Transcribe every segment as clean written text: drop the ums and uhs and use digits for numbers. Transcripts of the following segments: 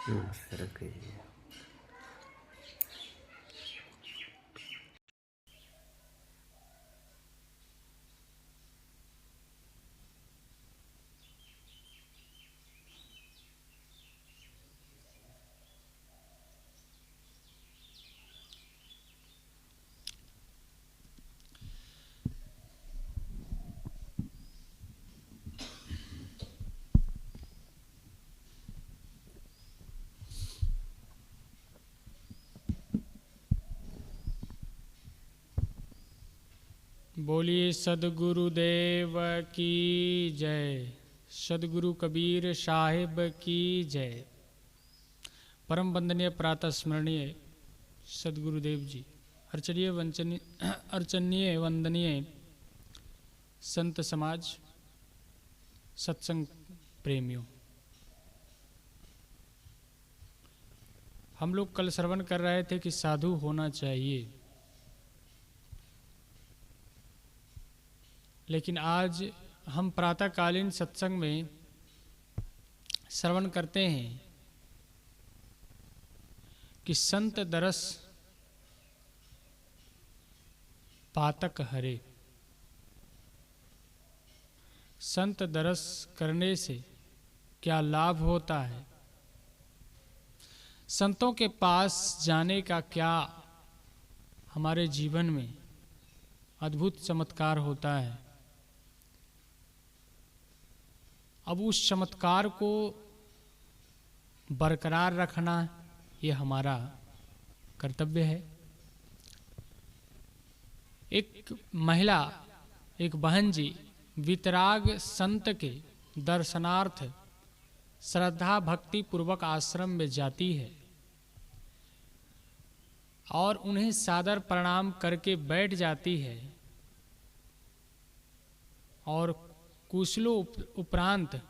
नमस्कार कीजिए। बोलिए सदगुरुदेव की जय। सदगुरु कबीर साहिब की जय। परम वंदनीय प्रातः स्मरणीय सदगुरुदेव जी, अर्चनीय वंदनीय संत समाज, सत्संग प्रेमियों, हम लोग कल श्रवण कर रहे थे कि साधु होना चाहिए, लेकिन आज हम प्रातःकालीन सत्संग में श्रवण करते हैं कि संत दरस पातक हरे। संत दरस करने से क्या लाभ होता है, संतों के पास जाने का क्या हमारे जीवन में अद्भुत चमत्कार होता है। अब उस चमत्कार को बरकरार रखना ये हमारा कर्तव्य है। एक महिला, एक बहन जी वितराग संत के दर्शनार्थ श्रद्धा भक्ति पूर्वक आश्रम में जाती है और उन्हें सादर प्रणाम करके बैठ जाती है और कुशलों उपरांत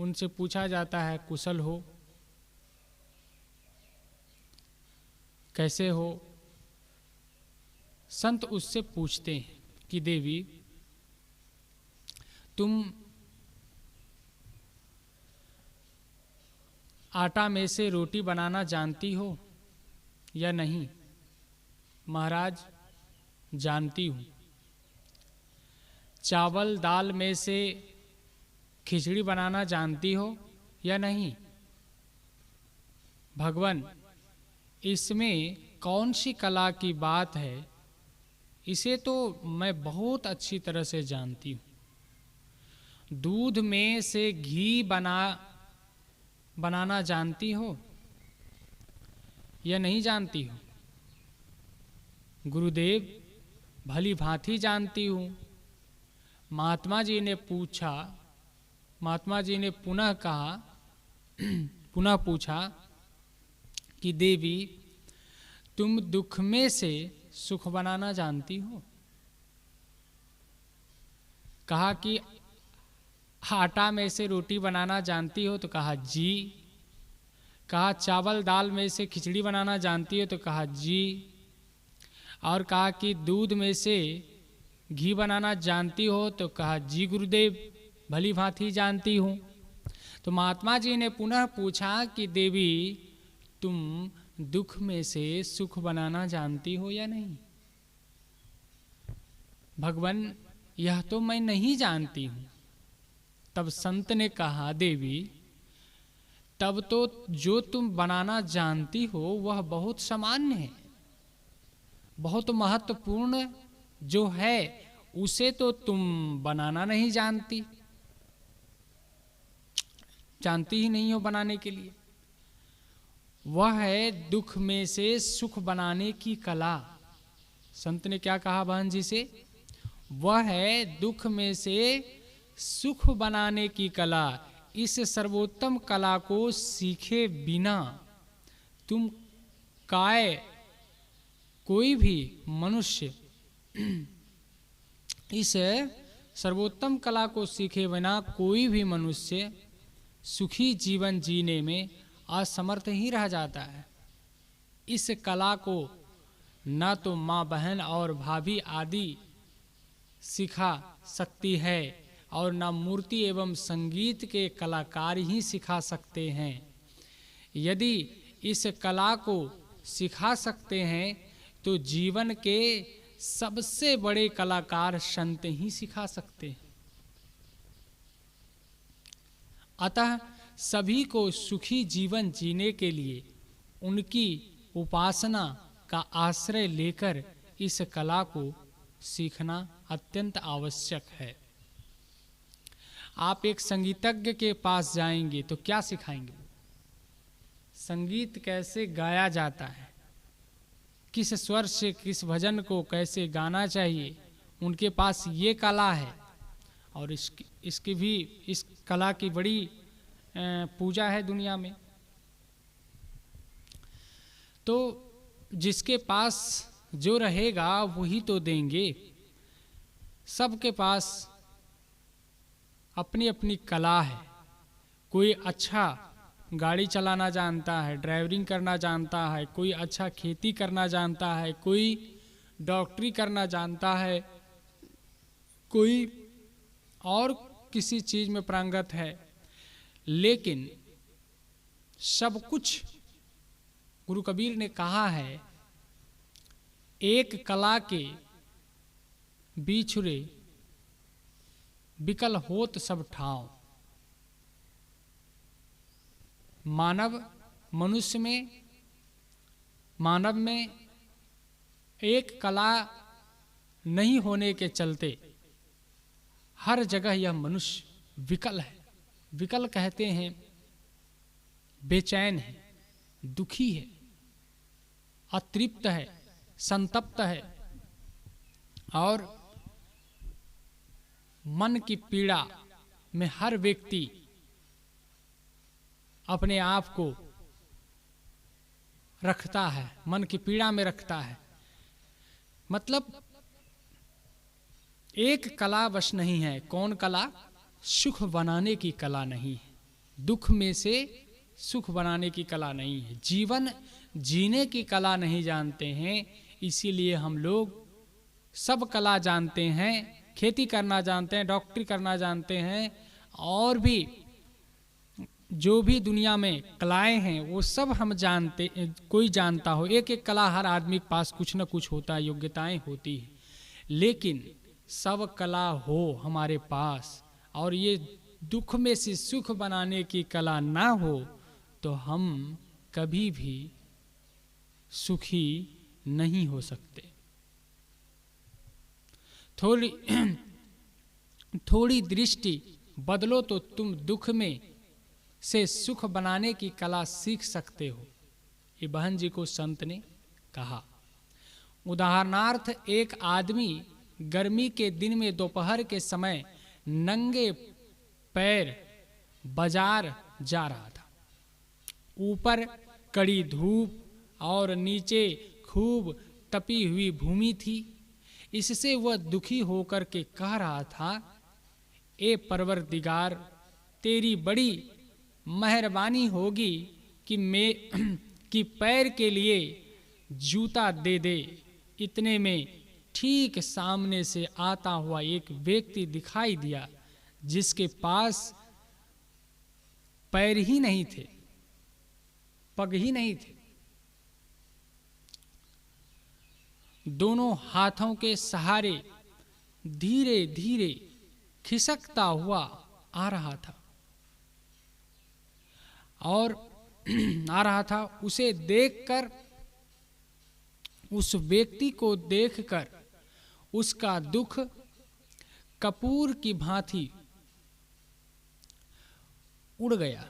उनसे पूछा जाता है, कुशल हो, कैसे हो। संत उससे पूछते हैं कि देवी, तुम आटा में से रोटी बनाना जानती हो या नहीं? महाराज, जानती हूँ। चावल दाल में से खिचड़ी बनाना जानती हो या नहीं? भगवान, इसमें कौन सी कला की बात है, इसे तो मैं बहुत अच्छी तरह से जानती हूँ। दूध में से घी बनाना जानती हो या नहीं जानती हो? गुरुदेव, भली भांति जानती हूँ। महात्मा जी ने पुनः पूछा कि देवी, तुम दुख में से सुख बनाना जानती हो? कहा कि आटा में से रोटी बनाना जानती हो? तो कहा जी। कहा चावल दाल में से खिचड़ी बनाना जानती हो? तो कहा जी। और कहा कि दूध में से घी बनाना जानती हो? तो कहा जी गुरुदेव, भली भांति जानती हूँ। तो महात्मा जी ने पुनः पूछा कि देवी, तुम दुख में से सुख बनाना जानती हो या नहीं? भगवान, यह तो मैं नहीं जानती हूँ। तब संत ने कहा, देवी, तब तो जो तुम बनाना जानती हो वह बहुत सामान्य है, बहुत महत्वपूर्ण जो है उसे तो तुम बनाना नहीं जानती ही नहीं हो बनाने के लिए। वह है दुख में से सुख बनाने की कला। संत ने क्या कहा बहन जी से? वह है दुख में से सुख बनाने की कला। इस सर्वोत्तम कला को सीखे बिना तुम कोई भी मनुष्य इस सर्वोत्तम कला को सीखे बिना कोई भी मनुष्य सुखी जीवन जीने में असमर्थ ही रह जाता है। इस कला को न तो माँ बहन और भाभी आदि सिखा सकती है और न मूर्ति एवं संगीत के कलाकार ही सिखा सकते हैं। यदि इस कला को सिखा सकते हैं तो जीवन के सबसे बड़े कलाकार संत ही सिखा सकते हैं। अतः सभी को सुखी जीवन जीने के लिए उनकी उपासना का आश्रय लेकर इस कला को सीखना अत्यंत आवश्यक है। आप एक संगीतज्ञ के पास जाएंगे तो क्या सिखाएंगे? संगीत कैसे गाया जाता है, किस स्वर से किस भजन को कैसे गाना चाहिए, उनके पास ये कला है। और इसकी भी, इस कला की बड़ी पूजा है दुनिया में। तो जिसके पास जो रहेगा वही तो देंगे। सबके पास अपनी अपनी कला है। कोई अच्छा गाड़ी चलाना जानता है, ड्राइवरिंग करना जानता है, कोई अच्छा खेती करना जानता है, कोई डॉक्टरी करना जानता है, कोई और किसी चीज में पारंगत है। लेकिन सब कुछ, गुरु कबीर ने कहा है, एक कला के बिछुरे बिकल होत सब ठाव। मनुष्य में, मानव में एक कला नहीं होने के चलते हर जगह यह मनुष्य विकल है। विकल कहते हैं बेचैन है, दुखी है, अतृप्त है, संतप्त है और मन की पीड़ा में हर व्यक्ति अपने आप को रखता है, मन की पीड़ा में रखता है। मतलब एक कला बस नहीं है। कौन कला? सुख बनाने की कला नहीं है, दुख में से सुख बनाने की कला नहीं है, जीवन जीने की कला नहीं जानते हैं। इसीलिए हम लोग सब कला जानते हैं, खेती करना जानते हैं, डॉक्टरी करना जानते हैं, और भी जो भी दुनिया में कलाएं हैं वो सब हम जानते, कोई जानता हो। एक एक कला हर आदमी के पास कुछ न कुछ होता है, योग्यताएं होती है। लेकिन सब कला हो हमारे पास और ये दुख में से सुख बनाने की कला ना हो तो हम कभी भी सुखी नहीं हो सकते। थोड़ी दृष्टि बदलो तो तुम दुख में से सुख बनाने की कला सीख सकते हो। ये बहन जी को संत ने कहा। उदाहरणार्थ, एक आदमी गर्मी के दिन में दोपहर के समय नंगे पैर बाजार जा रहा था। ऊपर कड़ी धूप और नीचे खूब तपी हुई भूमि थी। इससे वह दुखी होकर के कह रहा था, ए परवरदिगार, तेरी बड़ी मेहरबानी होगी कि पैर के लिए जूता दे दे। इतने में ठीक सामने से आता हुआ एक व्यक्ति दिखाई दिया जिसके पास पैर ही नहीं थे, पग ही नहीं थे। दोनों हाथों के सहारे धीरे धीरे खिसकता हुआ आ रहा था और उसे देखकर, उस व्यक्ति को देखकर उसका दुख कपूर की भांति उड़ गया।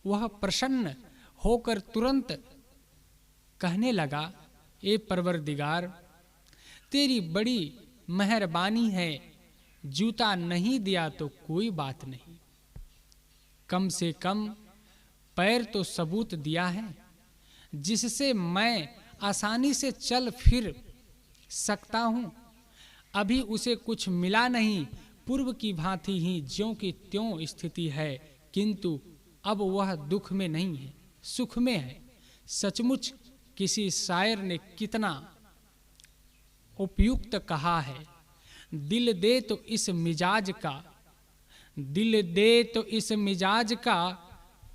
वह प्रसन्न होकर तुरंत कहने लगा, ए परवरदिगार, तेरी बड़ी मेहरबानी है, जूता नहीं दिया तो कोई बात नहीं, कम से कम पैर तो सबूत दिया है जिससे मैं आसानी से चल फिर सकता हूं। अभी उसे कुछ मिला नहीं, पूर्व की भांति ही ज्यों की त्यों स्थिति है, किंतु अब वह दुख में नहीं है, सुख में है। सचमुच किसी शायर ने कितना उपयुक्त कहा है, दिल दे तो इस मिजाज का, दिल दे तो इस मिजाज का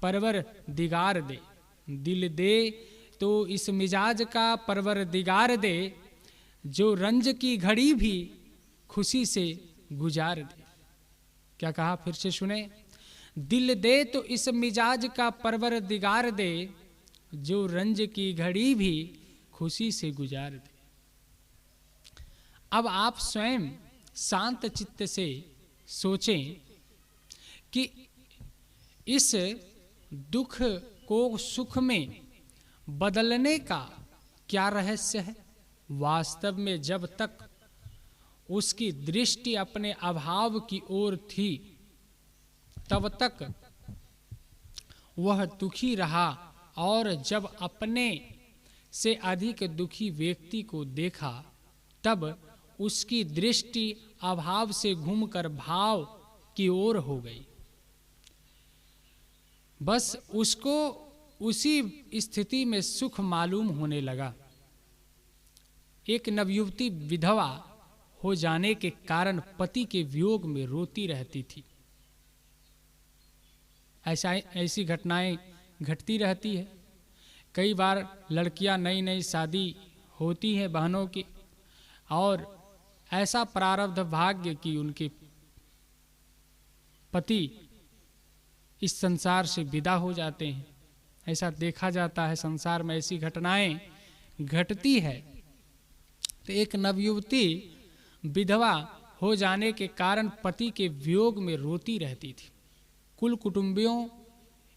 परवर दिगार दे। दिल दे तो इस मिजाज का परवरदिगार दे, जो रंज की घड़ी भी खुशी से गुजार दे। क्या कहा, फिर से सुने। दिल दे तो इस मिजाज का परवरदिगार दे, जो रंज की घड़ी भी खुशी से गुजार दे। अब आप स्वयं शांत चित्त से सोचें कि इस दुख को सुख में बदलने का क्या रहस्य है। वास्तव में जब तक उसकी दृष्टि अपने अभाव की ओर थी, तब तक वह दुखी रहा, और जब अपने से अधिक दुखी व्यक्ति को देखा, तब उसकी दृष्टि अभाव से घूमकर भाव की ओर हो गई। बस उसको उसी स्थिति में सुख मालूम होने लगा। एक नवयुवती विधवा हो जाने के कारण पति के वियोग में रोती रहती थी। ऐसी घटनाएं घटती रहती है। कई बार लड़कियां नई नई शादी होती हैं बहनों की, और ऐसा प्रारब्ध भाग्य कि उनके पति इस संसार से विदा हो जाते हैं। ऐसा देखा जाता है, संसार में ऐसी घटनाएं घटती है। तो एक नवयुवती विधवा हो जाने के कारण पति के वियोग में रोती रहती थी। कुल कुटुंबियों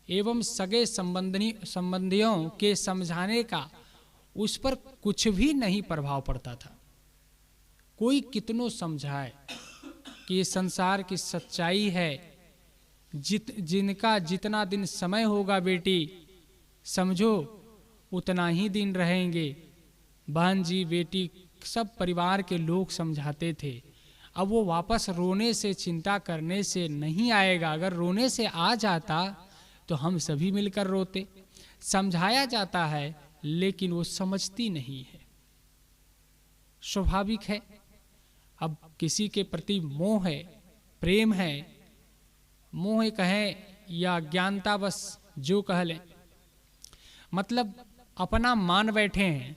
एवं सगे संबंधियों के समझाने का उस पर कुछ भी नहीं प्रभाव पड़ता था। कोई कितनों समझाए कि ये संसार की सच्चाई है, जिनका जितना दिन समय होगा बेटी, समझो उतना ही दिन रहेंगे। बहन जी, बेटी, सब परिवार के लोग समझाते थे। अब वो वापस रोने से, चिंता करने से नहीं आएगा। अगर रोने से आ जाता तो हम सभी मिलकर रोते। समझाया जाता है लेकिन वो समझती नहीं है। स्वाभाविक है, अब किसी के प्रति मोह है, प्रेम है, मोह कहें या ज्ञानता, बस जो कह लें, मतलब अपना मान बैठे हैं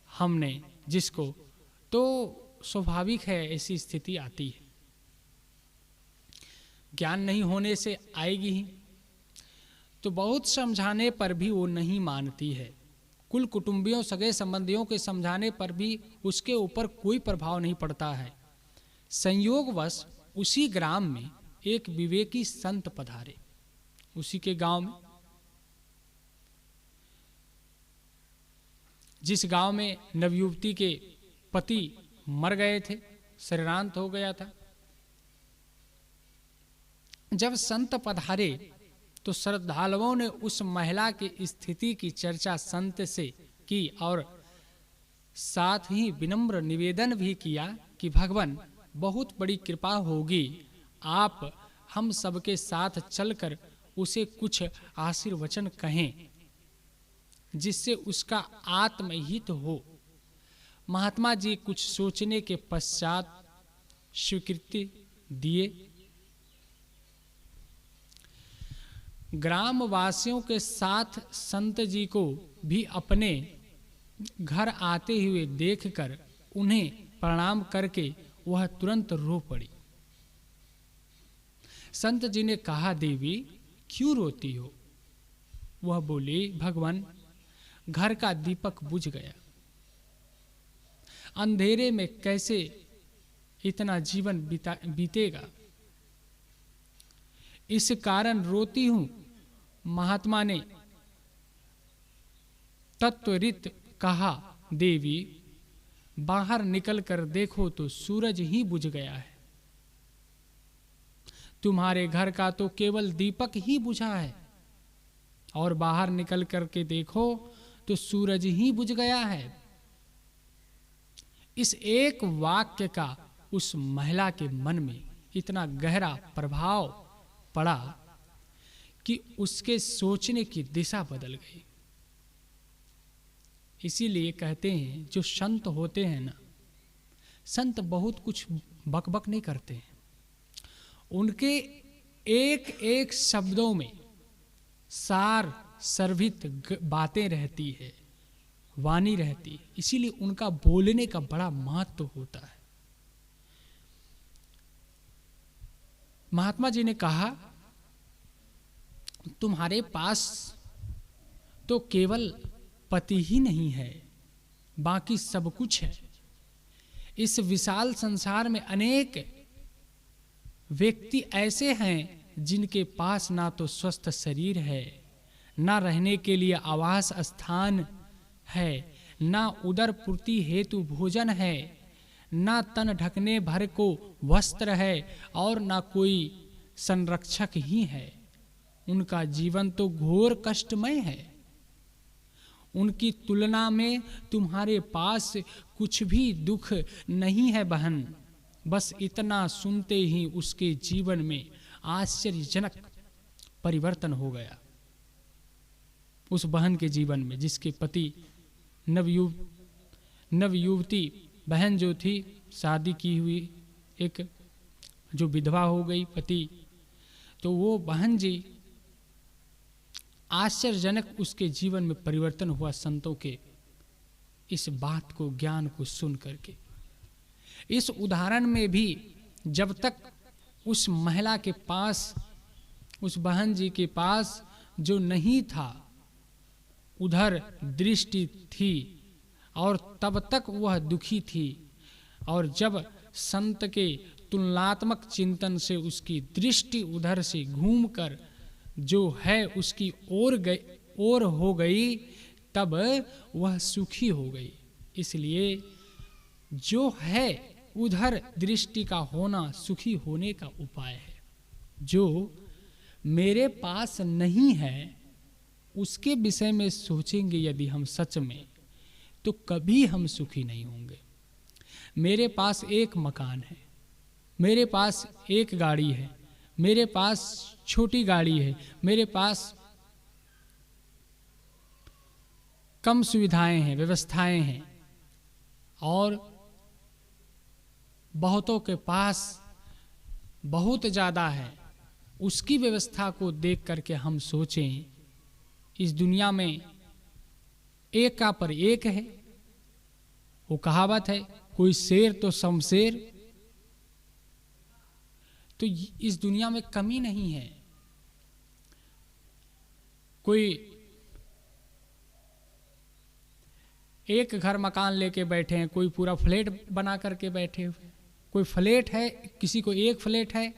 हमने जिसको, तो स्वाभाविक है ऐसी स्थिति आती है। ज्ञान नहीं होने से आएगी ही। तो बहुत समझाने पर भी वो नहीं मानती है। कुल कुटुंबियों, सगे संबंधियों के समझाने पर भी उसके ऊपर कोई प्रभाव नहीं पड़ता है। संयोगवश उसी ग्राम में एक विवेकी संत पधारे। उसी के गांव में, जिस गांव में नवयुवती के पति मर गए थे, शरीरांत हो गया था। जब संत पधारे तो श्रद्धालुओं ने उस महिला की स्थिति की चर्चा संत से की, और साथ ही विनम्र निवेदन भी किया कि भगवान, बहुत बड़ी कृपा होगी, आप हम सबके साथ चलकर उसे कुछ आशीर्वचन कहें जिससे उसका आत्महित हो। महात्मा जी कुछ सोचने के पश्चात स्वीकृति दिए। ग्रामवासियों के साथ संत जी को भी अपने घर आते हुए देखकर उन्हें प्रणाम करके वह तुरंत रो पड़ी। संत जी ने कहा, देवी क्यों रोती हो? वह बोली, भगवान, घर का दीपक बुझ गया, अंधेरे में कैसे इतना जीवन बीतेगा, इस कारण रोती हूं। महात्मा ने तत्वरित कहा, देवी बाहर निकल कर देखो तो सूरज ही बुझ गया है। तुम्हारे घर का तो केवल दीपक ही बुझा है, और बाहर निकल करके देखो तो सूरज ही बुझ गया है। इस एक वाक्य का उस महिला के मन में इतना गहरा प्रभाव पड़ा कि उसके सोचने की दिशा बदल गई। इसीलिए कहते हैं जो संत होते हैं ना, संत बहुत कुछ बकबक नहीं करते हैं। उनके एक एक शब्दों में सार सर्वित बातें रहती है, वाणी रहती है, इसीलिए उनका बोलने का बड़ा महत्व होता है। महात्मा जी ने कहा, तुम्हारे पास तो केवल पति ही नहीं है, बाकी सब कुछ है। इस विशाल संसार में अनेक व्यक्ति ऐसे हैं जिनके पास ना तो स्वस्थ शरीर है, ना रहने के लिए आवास स्थान है, ना उदर पूर्ति हेतु भोजन है, ना तन ढकने भर को वस्त्र है और ना कोई संरक्षक ही है। उनका जीवन तो घोर कष्टमय है। उनकी तुलना में तुम्हारे पास कुछ भी दुख नहीं है बहन। बस इतना सुनते ही उसके जीवन में आश्चर्यजनक परिवर्तन हो गया। उस बहन के जीवन में, जिसके पति नवयुवती बहन जो थी, शादी की हुई एक जो विधवा हो गई पति, तो वो बहन जी आश्चर्यजनक उसके जीवन में परिवर्तन हुआ संतों के इस बात को, ज्ञान को सुन करके। इस उदाहरण में भी जब तक उस महिला के पास, उस बहन जी के पास जो नहीं था, उधर दृष्टि थी और तब तक वह दुखी थी, और जब संत के तुलनात्मक चिंतन से उसकी दृष्टि उधर से घूमकर जो है उसकी ओर हो गई, तब वह सुखी हो गई। इसलिए जो है उधर दृष्टि का होना सुखी होने का उपाय है। जो मेरे पास नहीं है उसके विषय में सोचेंगे यदि हम सच में, तो कभी हम सुखी नहीं होंगे। मेरे पास एक मकान है, मेरे पास एक गाड़ी है, मेरे पास छोटी गाड़ी है, मेरे पास कम सुविधाएं हैं, व्यवस्थाएं हैं, और बहुतों के पास बहुत ज़्यादा है। उसकी व्यवस्था को देख करके हम सोचें, इस दुनिया में एक का पर एक है। वो कहावत है, कोई शेर तो शमशेर। तो इस दुनिया में कमी नहीं है। कोई एक घर मकान लेके बैठे हैं, कोई पूरा फ्लैट बना करके बैठे हुए। कोई फ्लैट है, किसी को एक फ्लैट है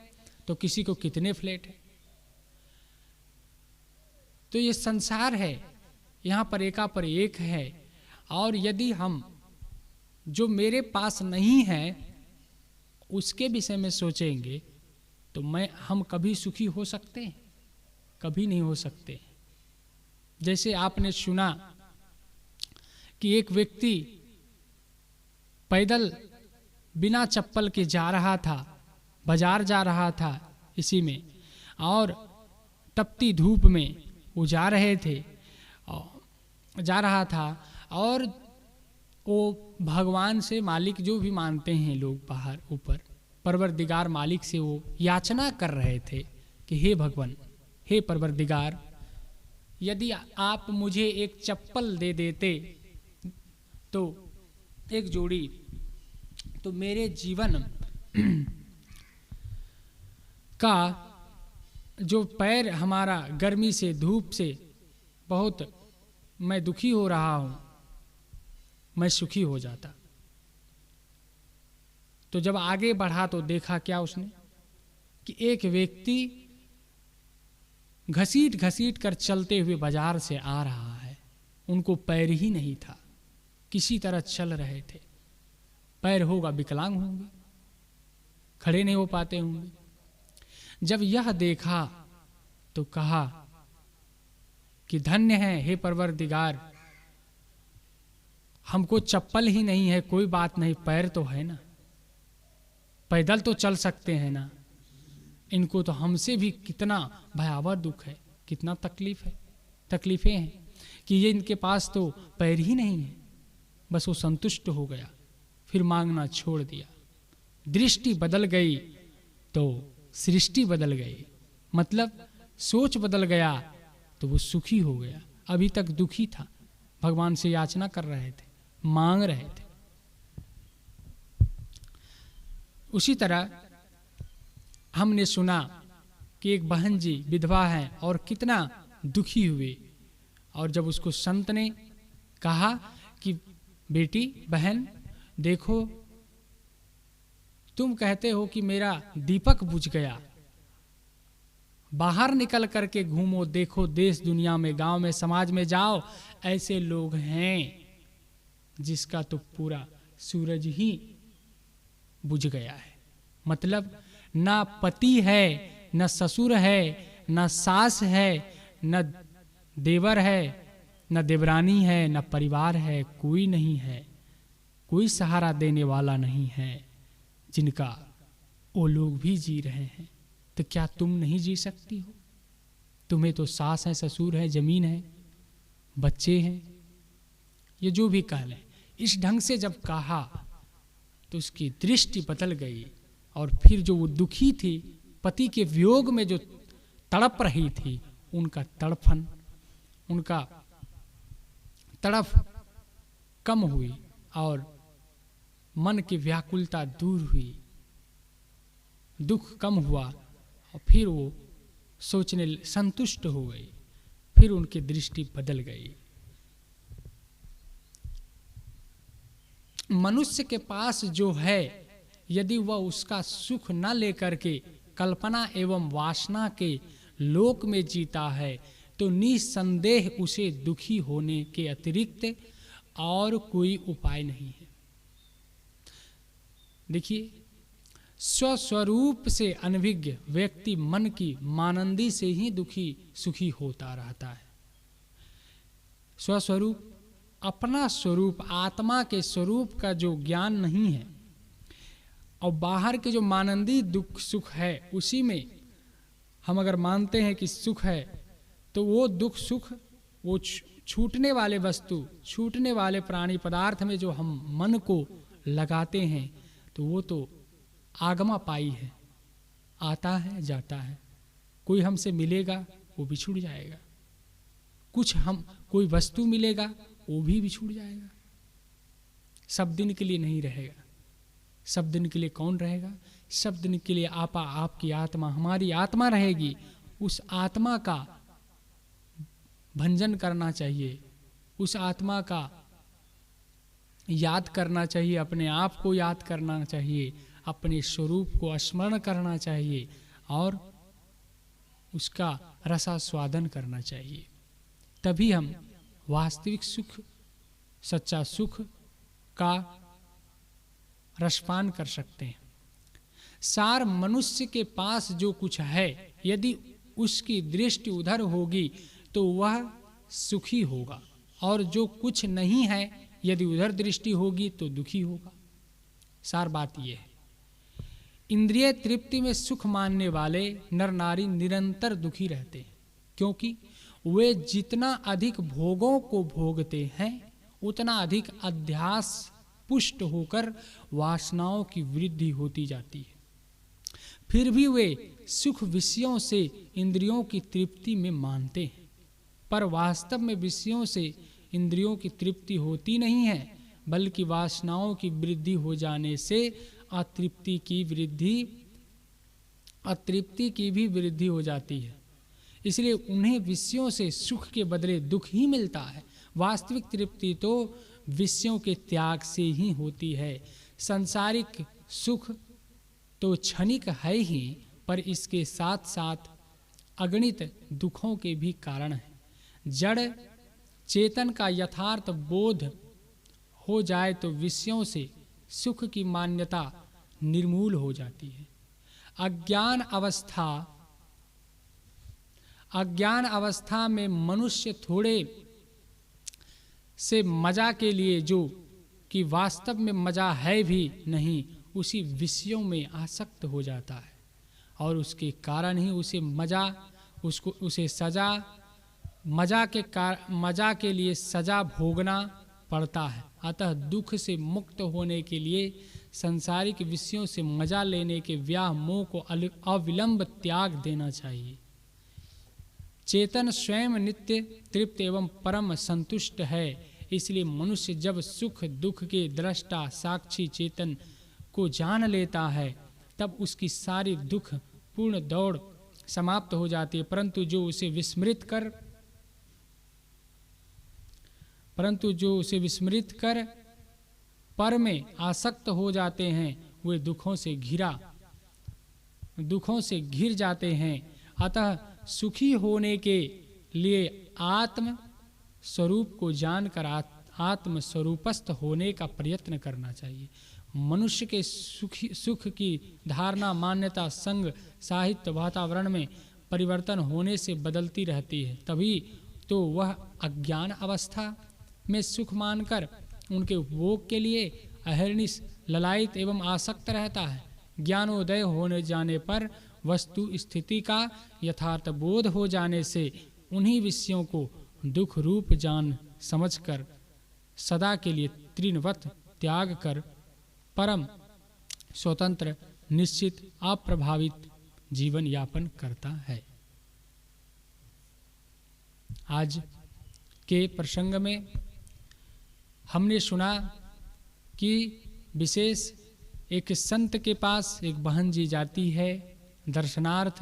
तो किसी को कितने फ्लैट है। तो ये संसार है, यहाँ पर एका पर एक है। और यदि हम जो मेरे पास नहीं है उसके विषय में सोचेंगे तो हम कभी सुखी हो सकते हैं? कभी नहीं हो सकते। जैसे आपने सुना कि एक व्यक्ति पैदल बिना चप्पल के जा रहा था, बाजार जा रहा था इसी में, और तपती धूप में वो जा रहा था, और वो भगवान से, मालिक जो भी मानते हैं लोग बाहर ऊपर, परवरदिगार मालिक से वो याचना कर रहे थे कि हे भगवान, हे परवरदिगार, यदि आप मुझे एक चप्पल दे देते तो एक जोड़ी, तो मेरे जीवन का जो पैर हमारा गर्मी से, धूप से बहुत मैं दुखी हो रहा हूं, मैं सुखी हो जाता। तो जब आगे बढ़ा तो देखा क्या उसने कि एक व्यक्ति घसीट घसीट कर चलते हुए बाजार से आ रहा है। उनको पैर ही नहीं था, किसी तरह चल रहे थे। पैर होगा विकलांग होंगे, खड़े नहीं हो पाते होंगे। जब यह देखा तो कहा कि धन्य है हे परवरदिगार, हमको चप्पल ही नहीं है, कोई बात नहीं, पैर तो है ना, पैदल तो चल सकते हैं ना। इनको तो हमसे भी कितना भयावह दुख है, कितना तकलीफें हैं कि ये इनके पास तो पैर ही नहीं है। बस वो संतुष्ट हो गया, फिर मांगना छोड़ दिया। दृष्टि बदल गई तो सृष्टि बदल गई, मतलब सोच बदल गया तो वो सुखी हो गया। अभी तक दुखी था, भगवान से याचना कर रहे थे, मांग रहे थे। उसी तरह हमने सुना कि एक बहन जी विधवा हैं और कितना दुखी हुए, और जब उसको संत ने कहा कि बेटी बहन देखो, तुम कहते हो कि मेरा दीपक बुझ गया, बाहर निकल करके घूमो, देखो देश दुनिया में, गांव में, समाज में जाओ, ऐसे लोग हैं जिसका तो पूरा सूरज ही बुझ गया है। मतलब ना पति है, न ससुर है, न सास है, न देवर है, न देवरानी है, न परिवार है, कोई नहीं है, कोई सहारा देने वाला नहीं है, जिनका वो लोग भी जी रहे हैं। तो क्या तुम नहीं जी सकती हो? तुम्हें तो सास है, ससुर है, जमीन है, बच्चे हैं, ये जो भी कह लें। इस ढंग से जब कहा तो उसकी दृष्टि बदल गई, और फिर जो वो दुखी थी, पति के वियोग में जो तड़प रही थी, उनका तड़फन, उनका तड़फ कम हुई और मन की व्याकुलता दूर हुई, दुख कम हुआ, और फिर वो सोचने संतुष्ट हो गई, फिर उनकी दृष्टि बदल गई। मनुष्य के पास जो है, यदि वह उसका सुख न लेकर के कल्पना एवं वासना के लोक में जीता है, तो निसंदेह उसे दुखी होने के अतिरिक्त और कोई उपाय नहीं है। देखिए, स्वस्वरूप से अनभिज्ञ व्यक्ति मन की मानंदी से ही दुखी सुखी होता रहता है। स्वस्वरूप, अपना स्वरूप, आत्मा के स्वरूप का जो ज्ञान नहीं है, और बाहर के जो मानंदी दुख सुख है, उसी में हम अगर मानते हैं कि सुख है, तो वो दुख सुख, वो छूटने वाले वस्तु, छूटने वाले प्राणी पदार्थ में जो हम मन को लगाते हैं, तो वो तो आगमा पाई है, आता है जाता है। कोई हमसे मिलेगा वो बिछुड़ जाएगा, कोई वस्तु मिलेगा वो भी बिछुड़ जाएगा, सब दिन के लिए नहीं रहेगा। सब दिन के लिए कौन रहेगा? सब दिन के लिए आपकी आत्मा, हमारी आत्मा रहेगी। उस आत्मा का भंजन करना चाहिए, उस आत्मा का याद करना चाहिए, अपने आप को याद करना चाहिए, अपने स्वरूप को स्मरण करना चाहिए, और उसका रसास्वादन करना चाहिए। तभी हम वास्तविक सुख, सच्चा सुख का रसपान कर सकते हैं। सार मनुष्य के पास जो कुछ है, यदि उसकी दृष्टि उधर होगी तो वह सुखी होगा, और जो कुछ नहीं है यदि उधर दृष्टि होगी तो दुखी होगा। सार बात यह है। इंद्रिय तृप्ति में सुख मानने वाले नर नारी निरंतर दुखी रहते हैं, क्योंकि वे जितना अधिक भोगों को भोगते हैं, उतना अधिक अध्यास पुष्ट होकर वासनाओं की वृद्धि होती जाती है। फिर भी वे सुख विषयों से इंद्रियों की तृप्ति में मानते हैं, पर वास्तव में विषयों से इंद्रियों की तृप्ति होती नहीं है, बल्कि वासनाओं की वृद्धि हो जाने से अतृप्ति की भी वृद्धि हो जाती है। इसलिए उन्हें विषयों से सुख के बदले दुख ही मिलता है। वास्तविक तृप्ति तो विषयों के त्याग से ही होती है। सांसारिक सुख तो क्षणिक है ही, पर इसके साथ साथ अगणित दुखों के भी कारण है। जड़ चेतन का यथार्थ बोध हो जाए तो विषयों से सुख की मान्यता निर्मूल हो जाती है। अज्ञान अवस्था में मनुष्य थोड़े से मजा के लिए, जो कि वास्तव में मजा है भी नहीं, उसी विषयों में आसक्त हो जाता है, और उसके कारण ही उसे सजा, मजा के लिए सजा भोगना पड़ता है। अतः दुख से मुक्त होने के लिए सांसारिक विषयों से मजा लेने के व्याह मोह को अविलंब त्याग देना चाहिए। चेतन स्वयं नित्य तृप्त एवं परम संतुष्ट है। इसलिए मनुष्य जब सुख दुख के दृष्टा साक्षी चेतन को जान लेता है तब उसकी सारी दुख पूर्ण दौड़ समाप्त हो जाती है। परंतु जो उसे विस्मृत कर पर में आसक्त हो जाते हैं वे दुखों से घिर जाते हैं। अतः सुखी होने के लिए आत्म स्वरूप को जानकर आत्म स्वरूपस्थ होने का प्रयत्न करना चाहिए। मनुष्य के सुख की धारणा मान्यता संग साहित्य वातावरण में परिवर्तन होने से बदलती रहती है। तभी तो वह अज्ञान अवस्था में सुख मानकर उनके उपभोग के लिए अहर्निश ललायित एवं आसक्त रहता है। ज्ञानोदय होने जाने पर वस्तु स्थिति का यथार्थ बोध हो जाने से उन्हीं विषयों को दुख रूप जान समझकर सदा के लिए तृणवत त्याग कर परम स्वतंत्र निश्चित अप्रभावित जीवन यापन करता है। आज के प्रसंग में हमने सुना कि विशेष एक संत के पास एक बहन जी जाती है दर्शनार्थ,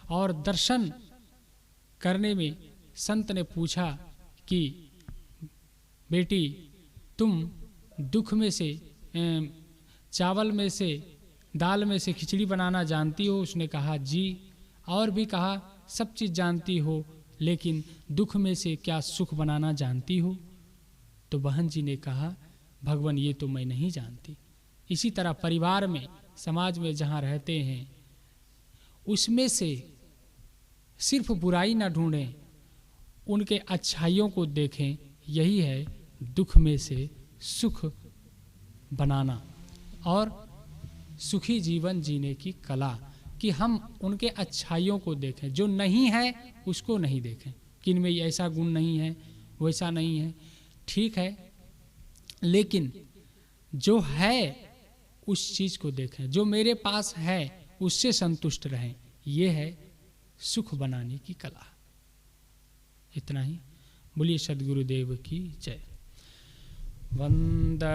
और दर्शन करने में संत ने पूछा कि बेटी तुम दुख में से चावल में से दाल में से खिचड़ी बनाना जानती हो? उसने कहा जी। और भी कहा सब चीज़ जानती हो, लेकिन दुख में से क्या सुख बनाना जानती हो? तो बहन जी ने कहा भगवान ये तो मैं नहीं जानती। इसी तरह परिवार में समाज में जहाँ रहते हैं उसमें से सिर्फ बुराई ना ढूंढें, उनके अच्छाइयों को देखें। यही है दुख में से सुख बनाना और सुखी जीवन जीने की कला, कि हम उनके अच्छाइयों को देखें। जो नहीं है उसको नहीं देखें कि इनमें ऐसा गुण नहीं है वैसा नहीं है, ठीक है, लेकिन जो है उस चीज़ को देखें। जो मेरे पास है उससे संतुष्ट रहें। ये है सुख बनाने की कला। इतना ही। बोलिए सद्गुरुदेव की जय। वंदे